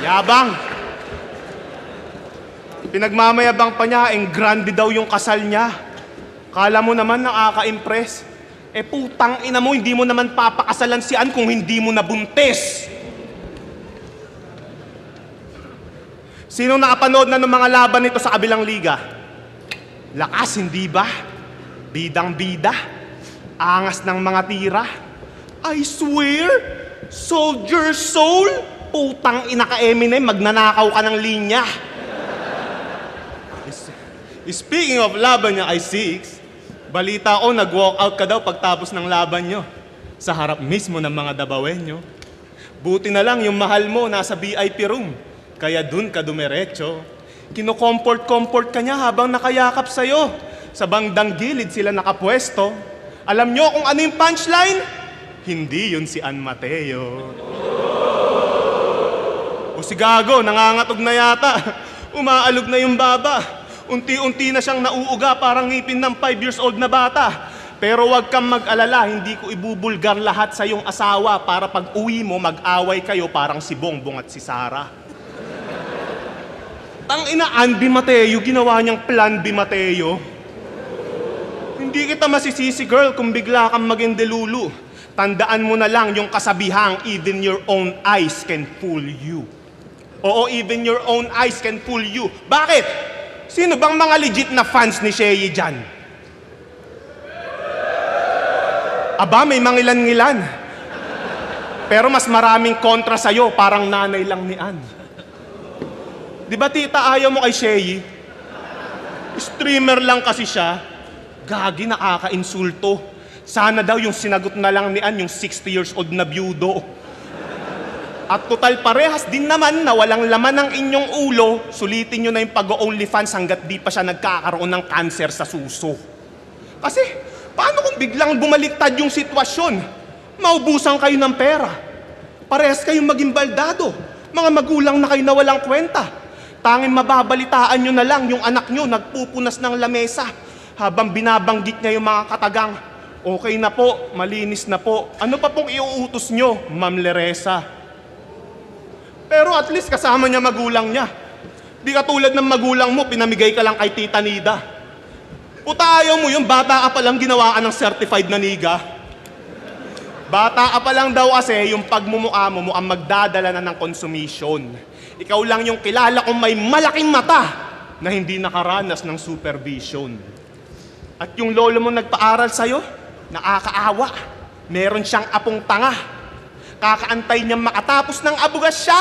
Yabang. Pinagmamayabang pa niya, grande daw yung kasal niya. Kala mo naman nakaka-impress. Putang ina mo, hindi mo naman papakasalan si Ann kung hindi mo nabuntis. Sino nakapanood na ng mga laban nito sa kabilang liga? Lakas, hindi ba? Bidang-bida. Angas ng mga tira. I swear, soldier soul. Putang ina ka, Eminem, magnanakaw ka ng linya. Speaking of laban niya, I6, balita ko nag-walk out ka daw pagtapos ng laban nyo. Sa harap mismo ng mga dabawenyo. Buti na lang yung mahal mo nasa VIP room. Kaya dun ka dumiretso. Kino-comfort ka niya habang nakayakap sa'yo. Sa bandang gilid sila nakapwesto. Alam nyo kung ano yung punchline? Hindi yun si Ann Mateo. O si Gago, nangangatog na yata. Umaalog na yung baba. Unti-unti na siyang nauuga parang ngipin ng 5 years old na bata. Pero wag kang mag-alala, hindi ko ibubulgar lahat sa iyong asawa para pag uwi mo mag-away kayo parang si Bongbong at si Sara. Tangina, Ann B. Mateo, ginawa niyang Plan B. Mateo. Hindi kita masisisi, girl, kung bigla kang maging delulu. Tandaan mo na lang yung kasabihang, even your own eyes can fool you. Oo, even your own eyes can fool you. Bakit? Sino bang mga legit na fans ni Shei dyan? Aba, may mangilan-ngilan. Pero mas maraming kontra sa'yo, parang nanay lang ni Ann. Di ba tita, ayaw mo kay Shei? Streamer lang kasi siya. Gagi, nakaka-insulto. Sana daw yung sinagot na lang ni Ann yung 60 years old na byudo. At total parehas din naman na walang laman ng inyong ulo, sulitin nyo na yung pag-OnlyFans hanggat di pa siya nagkakaroon ng cancer sa suso. Kasi, paano kung biglang bumaliktad yung sitwasyon? Maubusan kayo ng pera. Parehas kayong maging baldado. Mga magulang na kayo na walang kwenta. Tanging mababalitaan nyo na lang yung anak nyo nagpupunas ng lamesa habang binabanggit niya yung mga katagang, okay na po, malinis na po. Ano pa pong iuutos nyo, Ma'am Leresa? Pero at least kasama niya magulang niya. Di katulad ng magulang mo, pinamigay ka lang kay Tita Nida. Puta, ayaw mo yung bata ka palang ginawaan ng certified na niga. Bata ka pa lang daw kasi yung pagmumukha mo mukhang magdadala na ng consummation. Ikaw lang yung kilala kong may malaking mata na hindi nakaranas ng supervision. At yung lolo mo nagpaaral sa'yo, nakakaawa. Meron siyang apong tanga. Kakaantay niyang makatapos ng abugas siya,